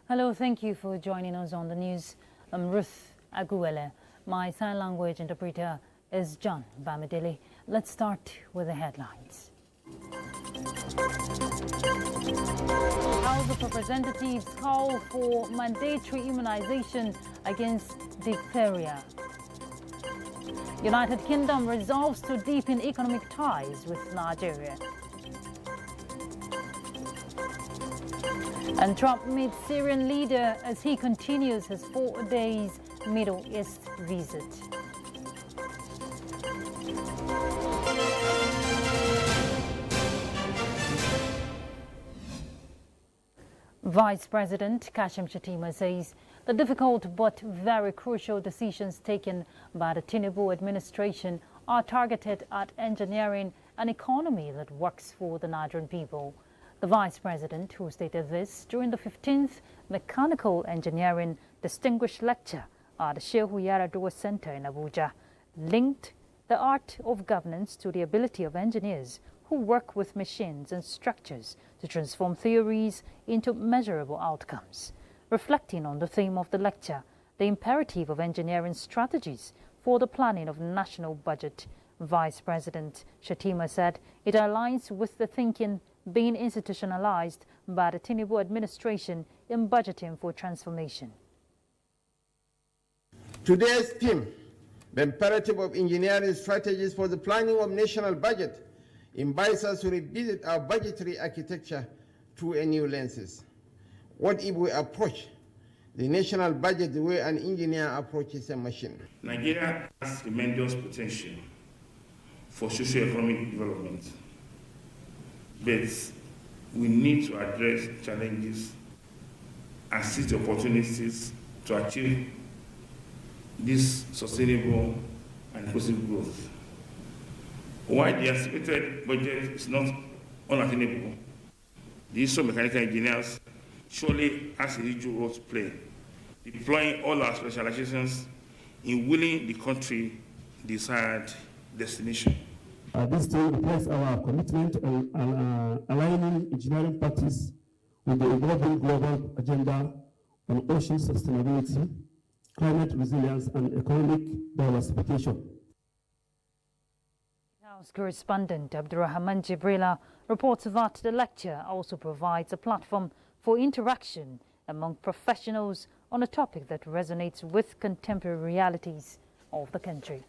Hello, thank you for joining us on the news. I'm Ruth Aguele. My sign language interpreter is John Bamidele. Let's start with the headlines. House of Representatives call for mandatory immunization against diphtheria. United Kingdom resolves to deepen economic ties with Nigeria. And Trump meets Syrian leader as he continues his 4 days Middle East visit. Vice President Kashim Shettima says the difficult but very crucial decisions taken by the Tinubu administration are targeted at engineering an economy that works for the Nigerian people. The Vice President, who stated this during the 15th Mechanical Engineering Distinguished Lecture at the Shehu Yaradua Center in Abuja, linked the art of governance to the ability of engineers who work with machines and structures to transform theories into measurable outcomes. Reflecting on the theme of the lecture, the imperative of engineering strategies for the planning of national budget, Vice President Shettima said it aligns with the thinking being institutionalized by the Tinubu administration in budgeting for transformation. Today's theme, the imperative of engineering strategies for the planning of national budget, invites us to revisit our budgetary architecture through a new lenses. What if we approach the national budget the way an engineer approaches a machine? Nigeria has tremendous potential for socio-economic development, but we need to address challenges and seize the opportunities to achieve this sustainable and inclusive growth. While the anticipated budget is not unattainable, the issue of mechanical engineers surely has a huge role to play, deploying all our specializations in wheeling the country desired destination. This day reflects our commitment on aligning engineering practice with the evolving global agenda on ocean sustainability, climate resilience, and economic diversification. House correspondent Abdurrahman Jibrila reports that the lecture also provides a platform for interaction among professionals on a topic that resonates with contemporary realities of the country.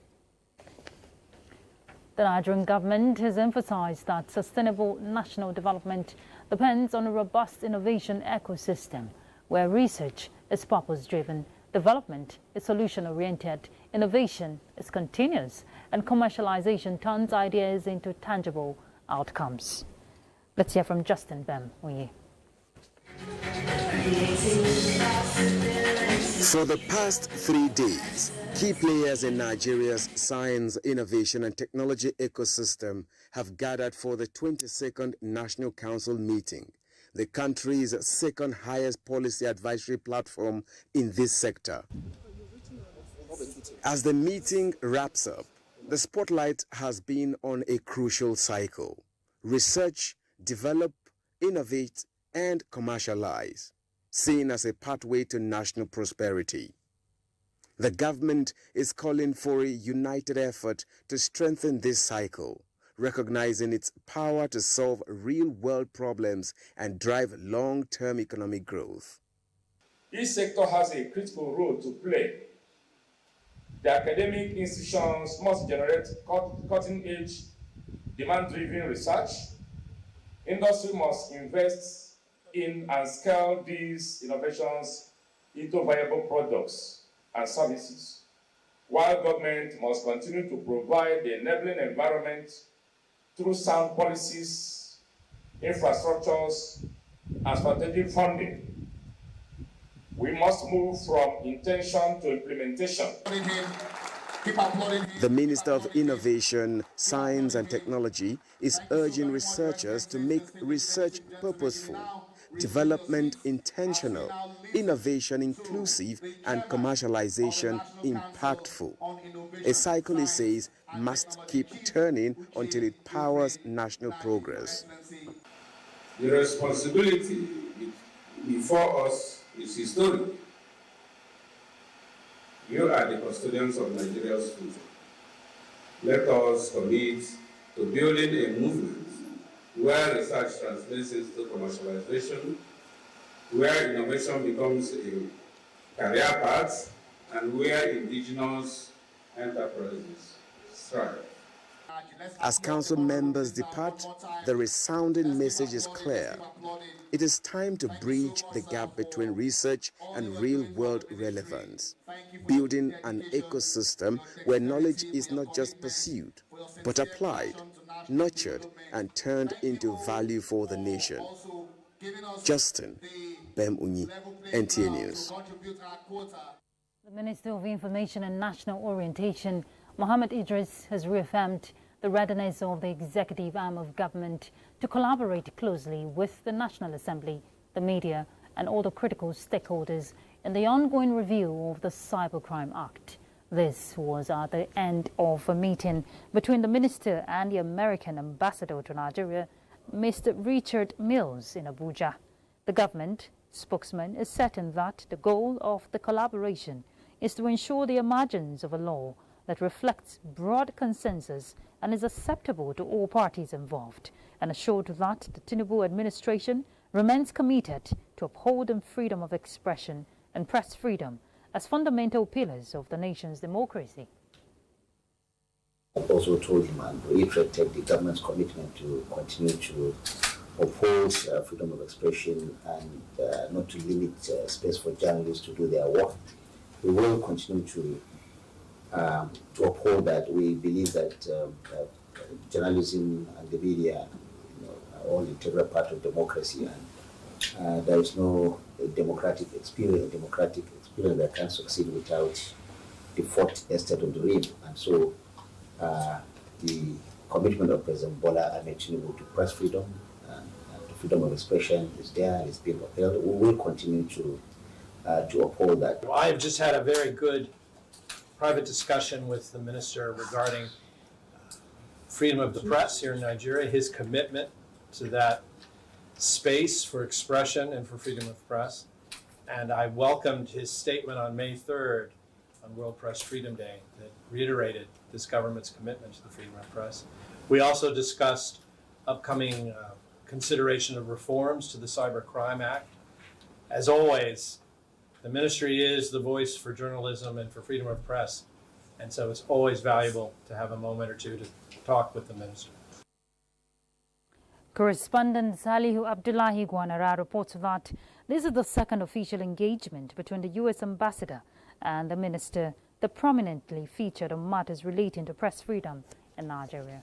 The Nigerian government has emphasized that sustainable national development depends on a robust innovation ecosystem where research is purpose-driven, development is solution-oriented, innovation is continuous, and commercialization turns ideas into tangible outcomes. Let's hear from Justin Bem. For the past 3 days, key players in Nigeria's science, innovation and technology ecosystem have gathered for the 22nd National Council meeting, the country's second highest policy advisory platform in this sector. As the meeting wraps up, the spotlight has been on a crucial cycle: research, develop, innovate and commercialize, seen as a pathway to national prosperity. The government is calling for a united effort to strengthen this cycle, recognizing its power to solve real-world problems and drive long-term economic growth. Each sector has a critical role to play. The academic institutions must generate cutting-edge, demand-driven research. Industry must invest in and scale these innovations into viable products and services, while government must continue to provide the enabling environment through sound policies, infrastructures, and strategic funding. We must move from intention to implementation. The Minister of Innovation, Science and Technology is urging researchers to make research purposeful, development intentional, innovation inclusive, and commercialization impactful. A cycle, he says, must keep turning until it powers national progress. The responsibility before us is historic. You are the custodians of Nigeria's future. Let us commit to building a movement where research translates into commercialization, where innovation becomes a career path, and where indigenous enterprises thrive. As council members depart, the resounding message is clear. It is time to bridge the gap between research and real-world relevance, building an ecosystem where knowledge is not just pursued, but applied, nurtured, and turned into value for the nation. Justin Bemunyi, NTAi News. The Minister of Information and National Orientation, Mohammed Idris, has reaffirmed the readiness of the executive arm of government to collaborate closely with the National Assembly, the media and all the critical stakeholders in the ongoing review of the Cybercrime Act. This was at the end of a meeting between the minister and the American ambassador to Nigeria, Mr. Richard Mills, in Abuja. The government spokesman is certain that the goal of the collaboration is to ensure the emergence of a law that reflects broad consensus and is acceptable to all parties involved, and assured that the Tinubu administration remains committed to upholding freedom of expression and press freedom as fundamental pillars of the nation's democracy. I also told him and reiterated the government's commitment to continue to uphold freedom of expression and not to limit space for journalists to do their work. We will continue to uphold that. We believe that journalism and the media are all integral part of democracy, and there is no democratic experience that can succeed without the fourth estate of the realm. And so the commitment of President Bola Ahmed Tinubu to press freedom and to freedom of expression is there and is being upheld. We will continue to uphold that. I have just had a very good private discussion with the minister regarding freedom of the press here in Nigeria, his commitment to that space for expression and for freedom of press. And I welcomed his statement on May 3rd on World Press Freedom Day that reiterated this government's commitment to the freedom of press. We also discussed upcoming consideration of reforms to the Cybercrime Act. As always, the ministry is the voice for journalism and for freedom of press, and so it's always valuable to have a moment or two to talk with the minister. Correspondent Salihu Abdullahi Guanara reports that this is the second official engagement between the U.S. ambassador and the minister that prominently featured on matters relating to press freedom in Nigeria.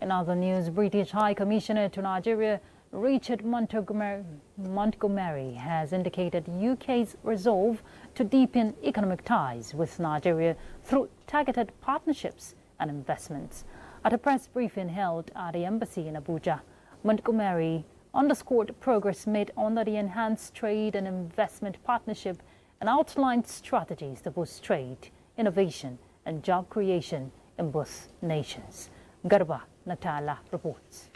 In other news, British High Commissioner to Nigeria, Richard Montgomery, has indicated UK's resolve to deepen economic ties with Nigeria through targeted partnerships and investments. At a press briefing held at the embassy in Abuja, Montgomery underscored progress made under the enhanced trade and investment partnership and outlined strategies to boost trade, innovation and job creation in both nations. Garba Natala reports.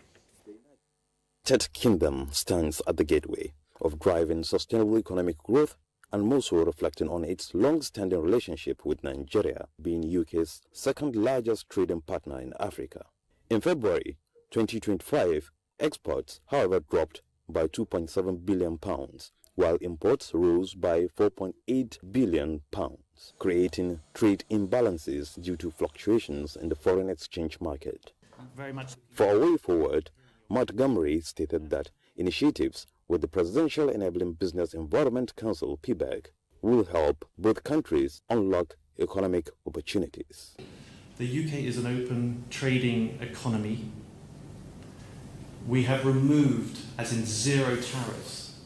The United Kingdom stands at the gateway of driving sustainable economic growth and more so reflecting on its long-standing relationship with Nigeria, being UK's second-largest trading partner in Africa. In February 2025, exports, however, dropped by £2.7 billion, while imports rose by £4.8 billion, creating trade imbalances due to fluctuations in the foreign exchange market. For a way forward, Montgomery stated that initiatives with the Presidential Enabling Business Environment Council (PBEC) will help both countries unlock economic opportunities. The UK is an open trading economy. We have removed, as in zero tariffs,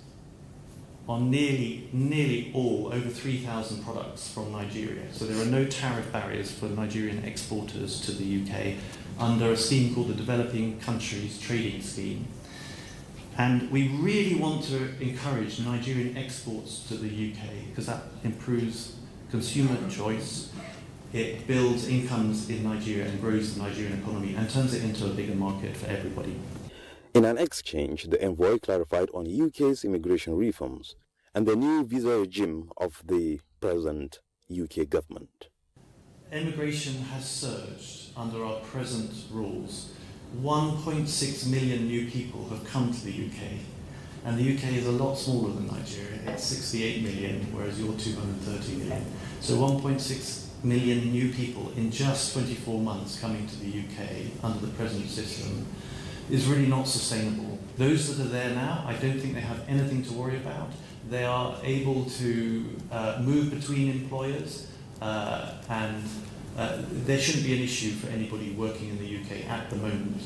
on nearly all, over 3,000 products from Nigeria. So there are no tariff barriers for Nigerian exporters to the UK under a scheme called the Developing Countries Trading Scheme. And we really want to encourage Nigerian exports to the UK because that improves consumer choice, it builds incomes in Nigeria and grows the Nigerian economy and turns it into a bigger market for everybody. In an exchange, the envoy clarified on UK's immigration reforms and the new visa regime of the present UK government. Immigration has surged under our present rules. 1.6 million new people have come to the UK, and the UK is a lot smaller than Nigeria. It's 68 million, whereas you're 230 million. So 1.6 million new people in just 24 months coming to the UK under the present system is really not sustainable. Those that are there now, I don't think they have anything to worry about. They are able to move between employers, and there shouldn't be an issue for anybody working in the UK at the moment.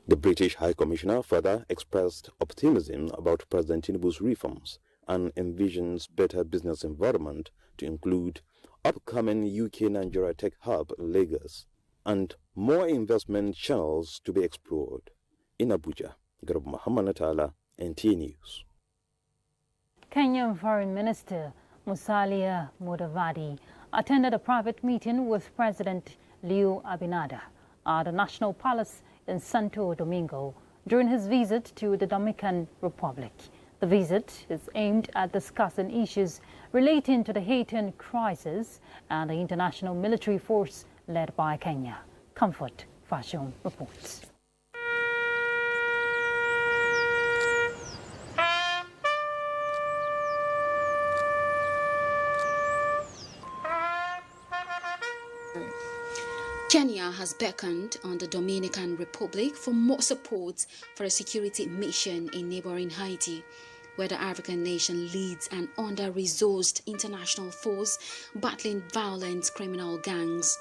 The British High Commissioner further expressed optimism about President Tinubu's reforms and envisions better business environment to include upcoming UK-Nigeria tech hub in Lagos and more investment channels to be explored. In Abuja, Garba Muhammad Natala, NTAi News. Kenyan Foreign Minister Musalia Mudavadi attended a private meeting with President Leo Abinada at the National Palace in Santo Domingo during his visit to the Dominican Republic. The visit is aimed at discussing issues relating to the Haitian crisis and the international military force led by Kenya. Comfort Fashion reports. Kenya has beckoned on the Dominican Republic for more support for a security mission in neighboring Haiti, where the African nation leads an under-resourced international force battling violent criminal gangs.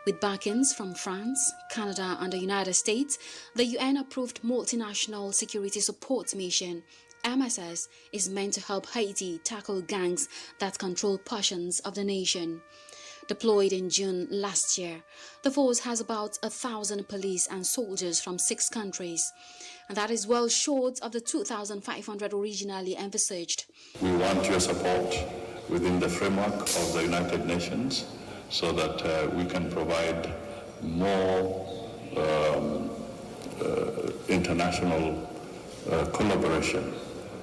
With backings from France, Canada, and the United States, the UN-approved multinational security support mission MSS is meant to help Haiti tackle gangs that control portions of the nation. Deployed in June last year, the force has about 1,000 police and soldiers from 6 countries, and that is well short of the 2,500 originally envisaged. We want your support within the framework of the United Nations so that we can provide more international collaboration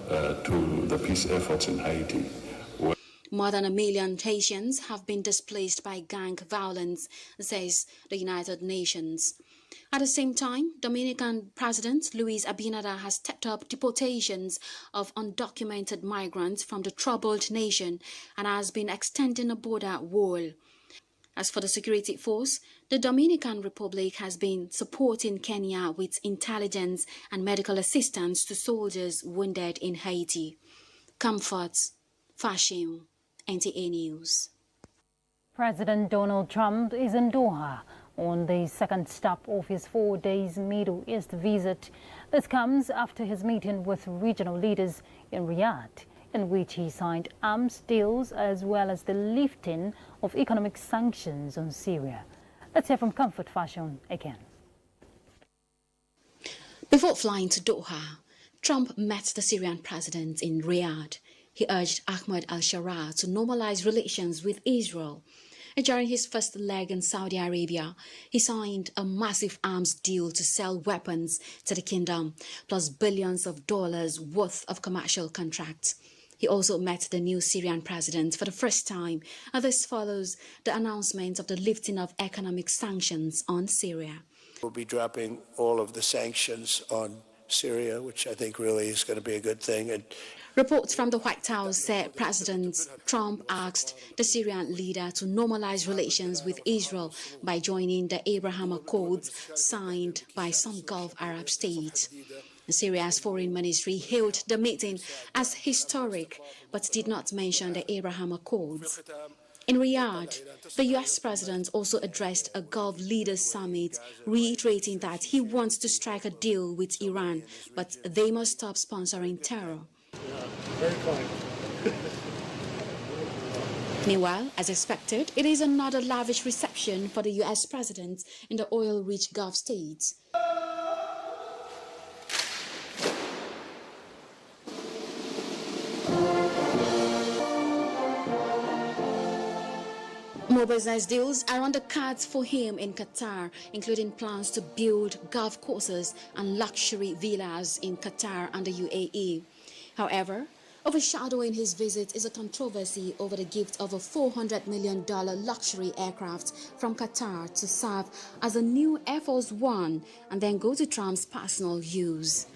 to the peace efforts in Haiti. More than 1 million Haitians have been displaced by gang violence, says the United Nations. At the same time, Dominican President Luis Abinada has stepped up deportations of undocumented migrants from the troubled nation and has been extending a border wall. As for the security force, the Dominican Republic has been supporting Kenya with intelligence and medical assistance to soldiers wounded in Haiti. Comfort, Fashion, NTAi News. President Donald Trump is in Doha on the second stop of his 4-day Middle East visit. This comes after his meeting with regional leaders in Riyadh, in which he signed arms deals as well as the lifting of economic sanctions on Syria. Let's hear from Comfort Fashion again. Before flying to Doha, Trump met the Syrian president in Riyadh. He urged Ahmed al-Sharaa to normalize relations with Israel. And during his first leg in Saudi Arabia, he signed a massive arms deal to sell weapons to the kingdom, plus billions of dollars worth of commercial contracts. He also met the new Syrian president for the first time, and this follows the announcement of the lifting of economic sanctions on Syria. We'll be dropping all of the sanctions on Syria, which I think really is going to be a good thing. And reports from the White House said President Trump asked the Syrian leader to normalize relations with Israel by joining the Abraham Accords signed by some Gulf Arab states. Syria's foreign ministry hailed the meeting as historic, but did not mention the Abraham Accords. In Riyadh, the U.S. president also addressed a Gulf Leaders Summit, reiterating that he wants to strike a deal with Iran, but they must stop sponsoring terror. Meanwhile, as expected, it is another lavish reception for the U.S. president in the oil-rich Gulf states. More business deals are on the cards for him in Qatar, including plans to build golf courses and luxury villas in Qatar and the UAE. However, overshadowing his visit is a controversy over the gift of a $400 million luxury aircraft from Qatar to serve as a new Air Force One and then go to Trump's personal use.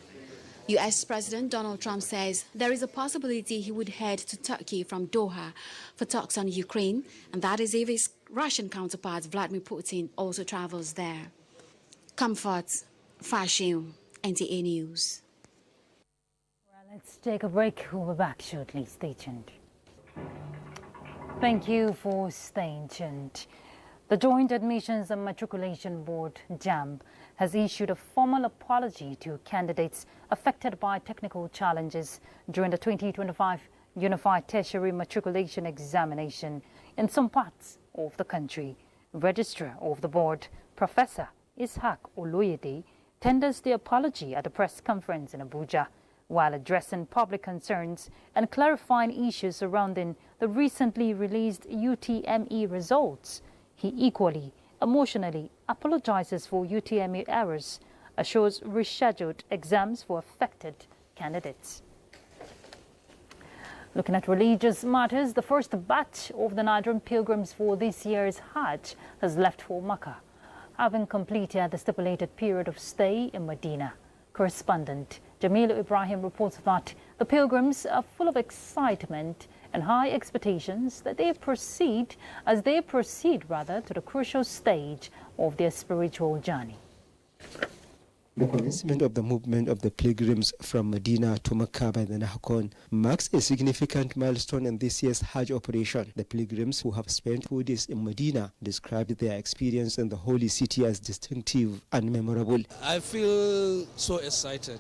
U.S. President Donald Trump says there is a possibility he would head to Turkey from Doha for talks on Ukraine, and that is if his Russian counterpart Vladimir Putin also travels there. Comfort, fashion, NTAi News. Well, let's take a break. We'll be back shortly. Stay tuned. Thank you for staying tuned. The Joint Admissions and Matriculation Board, JAMB, has issued a formal apology to candidates affected by technical challenges during the 2025 Unified Tertiary Matriculation Examination in some parts of the country. Registrar of the board, Professor Ishaq Oloyede, tenders the apology at a press conference in Abuja while addressing public concerns and clarifying issues surrounding the recently released UTME results. He equally emotionally apologizes for UTME errors, assures rescheduled exams for affected candidates. Looking at religious matters, the first batch of the Nigerian pilgrims for this year's Hajj has left for Makkah, having completed the stipulated period of stay in Medina. Correspondent Jamilu Ibrahim reports that the pilgrims are full of excitement and high expectations that they proceed to the crucial stage of their spiritual journey. The commencement of the movement of the pilgrims from Medina to Mecca by the Nahakon marks a significant milestone in this year's Hajj operation. The pilgrims, who have spent 4 days in Medina, described their experience in the holy city as distinctive and memorable. I feel so excited.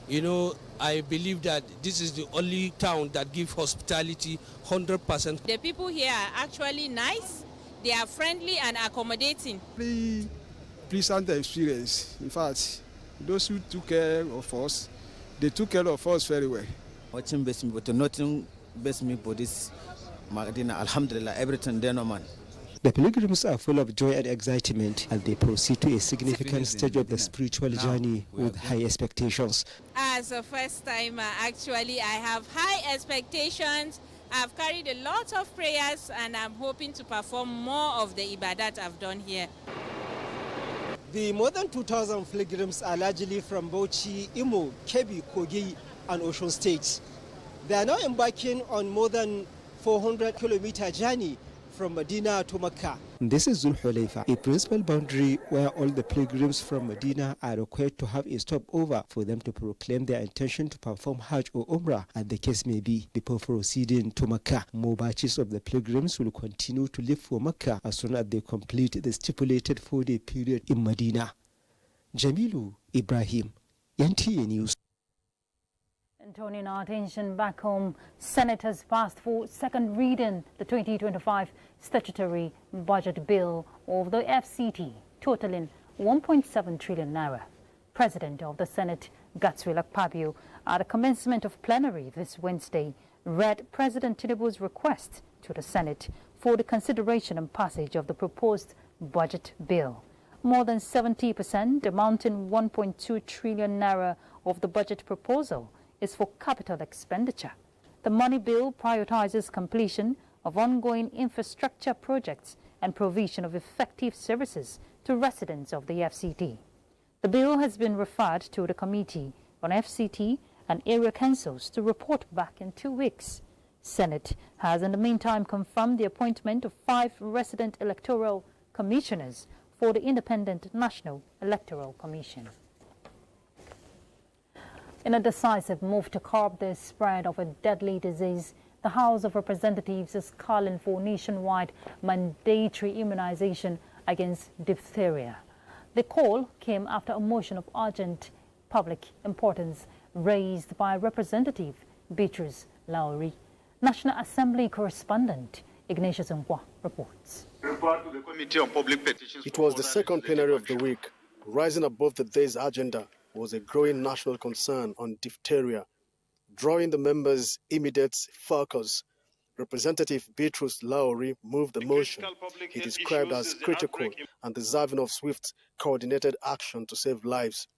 You know, I believe that this is the only town that gives hospitality 100%. The people here are actually nice. They are friendly and accommodating. Very pleasant experience. In fact, those who took care of us, they took care of us very well. Watching best me, but nothing best me for this Medina. Alhamdulillah, everything there, no man. The pilgrims are full of joy and excitement as they proceed to a significant stage of the spiritual journey with high expectations. As a first timer, actually, I have high expectations. I've carried a lot of prayers and I'm hoping to perform more of the ibadat I've done here. The more than 2,000 pilgrims are largely from Bauchi, Imo, Kebbi, Kogi, and Osun states. They are now embarking on more than 400-kilometer journey from Medina to Mecca. This is Zul Hulayfa, a principal boundary where all the pilgrims from Medina are required to have a stopover for them to proclaim their intention to perform Hajj or Umrah, as the case may be, before proceeding to Mecca. More batches of the pilgrims will continue to leave for Mecca as soon as they complete the stipulated 4-day period in Medina. Jamilu Ibrahim, NTAi News. And turning our attention back home, Senate has passed for second reading the 2025 statutory budget bill of the FCT, totaling 1.7 trillion naira. President of the Senate, Godswill Akpabio, at the commencement of plenary this Wednesday, read President Tinubu's request to the Senate for the consideration and passage of the proposed budget bill. More than 70%, amounting 1.2 trillion naira of the budget proposal, is for capital expenditure. The money bill prioritizes completion of ongoing infrastructure projects and provision of effective services to residents of the FCT. The bill has been referred to the Committee on FCT and Area Councils to report back in 2 weeks. Senate has in the meantime confirmed the appointment of 5 resident electoral commissioners for the Independent National Electoral Commission. In a decisive move to curb the spread of a deadly disease, the House of Representatives is calling for nationwide mandatory immunization against diphtheria. The call came after a motion of urgent public importance raised by Representative Beatrice Lowry. National Assembly correspondent Ignatius Ngwa reports. It was the second plenary of the week. Rising above the day's agenda was a growing national concern on diphtheria, drawing the members' immediate focus. Representative Beatrice Lowry moved the motion. He described as critical and deserving of swift, coordinated action to save lives.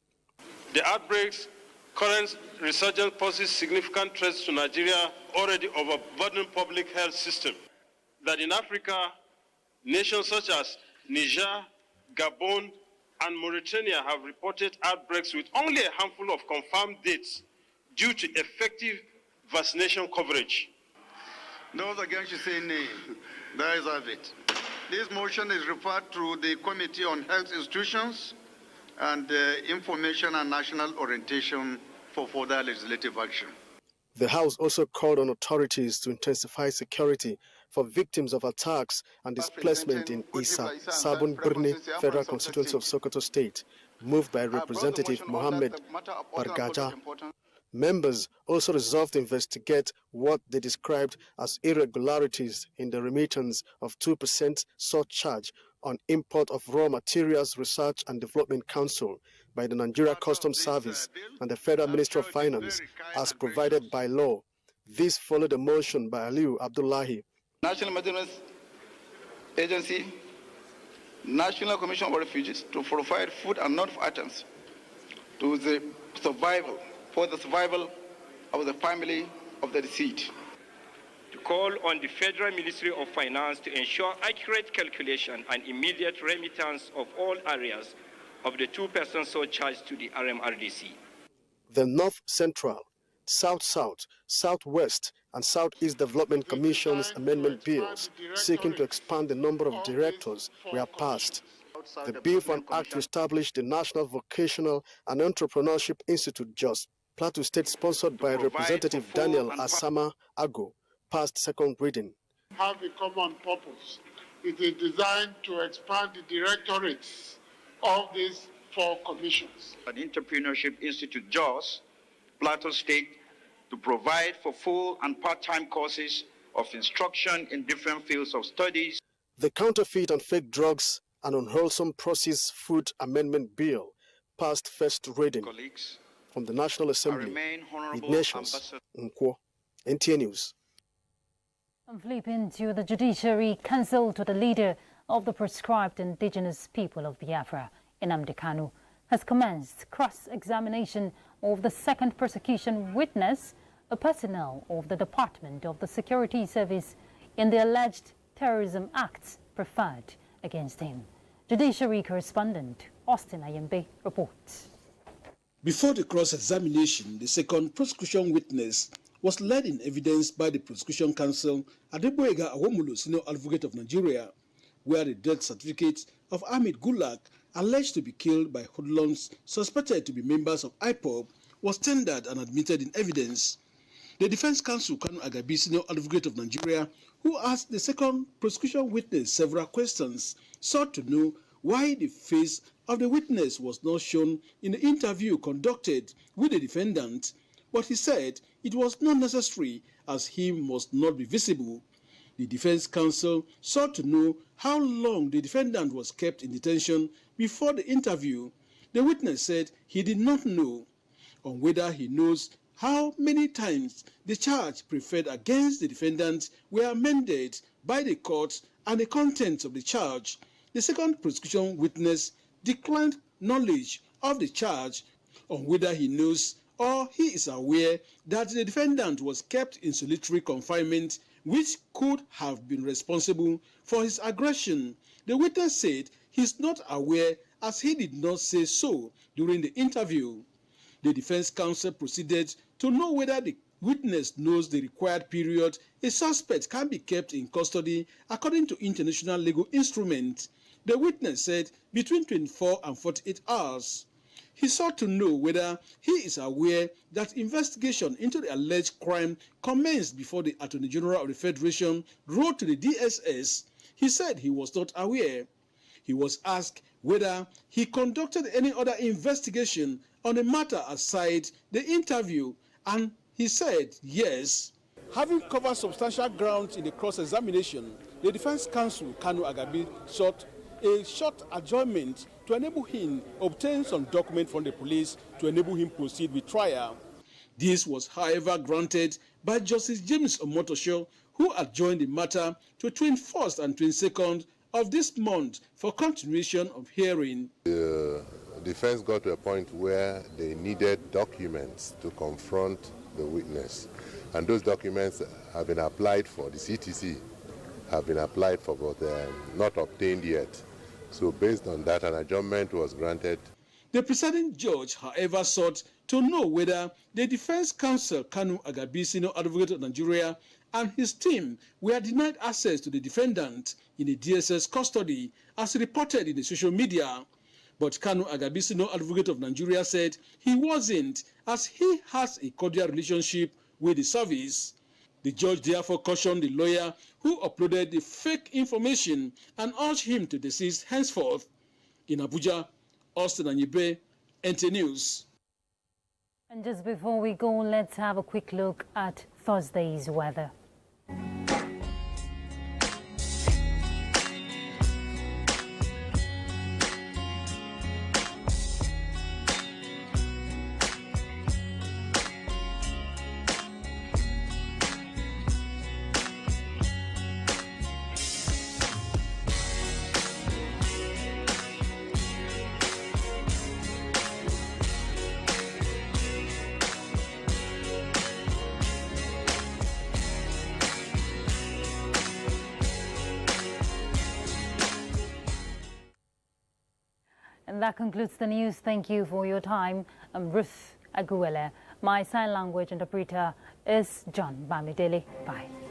The outbreak's current resurgence poses significant threats to Nigeria, already overburdening public health system. That in Africa, nations such as Niger, Gabon, and Mauritania have reported outbreaks with only a handful of confirmed deaths due to effective vaccination coverage. Those against you say nay. There is of it. This motion is referred to the Committee on Health Institutions and Information and National Orientation for further legislative action. The House also called on authorities to intensify security for victims of attacks and displacement in Isa, Sabon Birni, Federal Constituency of Sokoto State, moved by Representative Mohammed Bargaja. Members also resolved to investigate what they described as irregularities in the remittance of 2% surcharge on import of raw materials Research and Development Council by the Nigeria Customs Service and the Federal Ministry of Finance as provided by law. This followed a motion by Aliu Abdullahi. National Maintenance Agency, National Commission for Refugees to provide food and non-food items to the survival of the family of the deceased. To call on the Federal Ministry of Finance to ensure accurate calculation and immediate remittance of all areas of the 2% surcharge to the RMRDC. The North Central, South-South, Southwest, and Southeast Development Commission's amendment bills seeking to expand the number of directors were passed. The bill for an act to establish the National Vocational and Entrepreneurship Institute JOS, Plateau State, sponsored by Representative Daniel Asama Ago, passed second reading. Have a common purpose. It is designed to expand the directorates of these 4 commissions. An Entrepreneurship Institute JOS, Plateau State, to provide for full and part-time courses of instruction in different fields of studies. The Counterfeit and Fake Drugs and Unwholesome Processed Food Amendment Bill passed first reading. From the National Assembly, Ignatius Nkwo, NTAi News. I'm flipping to the Judiciary Council to the leader of the proscribed indigenous people of Biafra, Nnamdi Kanu, has commenced cross-examination of the second prosecution witness, a personnel of the Department of the Security Service, in the alleged terrorism acts preferred against him. Judiciary correspondent Austin Ayembe reports. Before the cross-examination, the second prosecution witness was led in evidence by the Prosecution Counsel Adeboyega Awomulu, Senior Advocate of Nigeria, where the death certificate of Ahmed Gulak, alleged to be killed by hoodlums suspected to be members of IPOB, was tendered and admitted in evidence. The Defense Counsel Kanu Agabi, Senior Advocate of Nigeria, who asked the second prosecution witness several questions, sought to know why the face of the witness was not shown in the interview conducted with the defendant, but he said it was not necessary as he must not be visible. The Defense Counsel sought to know how long the defendant was kept in detention before the interview. The witness said he did not know. On whether he knows how many times the charge preferred against the defendant were amended by the court and the contents of the charge, the second prosecution witness declined knowledge of the charge. On whether he knows or he is aware that the defendant was kept in solitary confinement, which could have been responsible for his aggression, the witness said he is not aware as he did not say so during the interview. The Defense Counsel proceeded to know whether the witness knows the required period a suspect can be kept in custody according to international legal instruments. The witness said between 24 and 48 hours. He sought to know whether he is aware that investigation into the alleged crime commenced before the Attorney General of the Federation wrote to the DSS. He said he was not aware. He was asked whether he conducted any other investigation on the matter aside the interview, and he said yes. Having covered substantial grounds in the cross-examination, the Defense Counsel, Kanu Agabi, sought a short adjournment to enable him obtain some document from the police to enable him proceed with trial. This was, however, granted by Justice James Omotosho, who adjourned the matter to 21st and 22nd of this month for continuation of hearing. The defense got to a point where they needed documents to confront the witness, and those documents have been applied for. The CTC have been applied for, but not obtained yet. So based on that, an adjournment was granted. The presiding judge, however, sought to know whether the defense counsel, Kanu Agabi, Senior Advocate of Nigeria, and his team were denied access to the defendant in the DSS custody, as reported in the social media. But Kanu Agabi, Senior Advocate of Nigeria, said he wasn't, as he has a cordial relationship with the service. The judge therefore cautioned the lawyer who uploaded the fake information and urged him to desist henceforth. In Abuja, Austin Anyibe, NTAi News. And just before we go, let's have a quick look at Thursday's weather. And that concludes the news. Thank you for your time. I'm Ruth Aguele. My sign language interpreter is John Bamidele. Bye.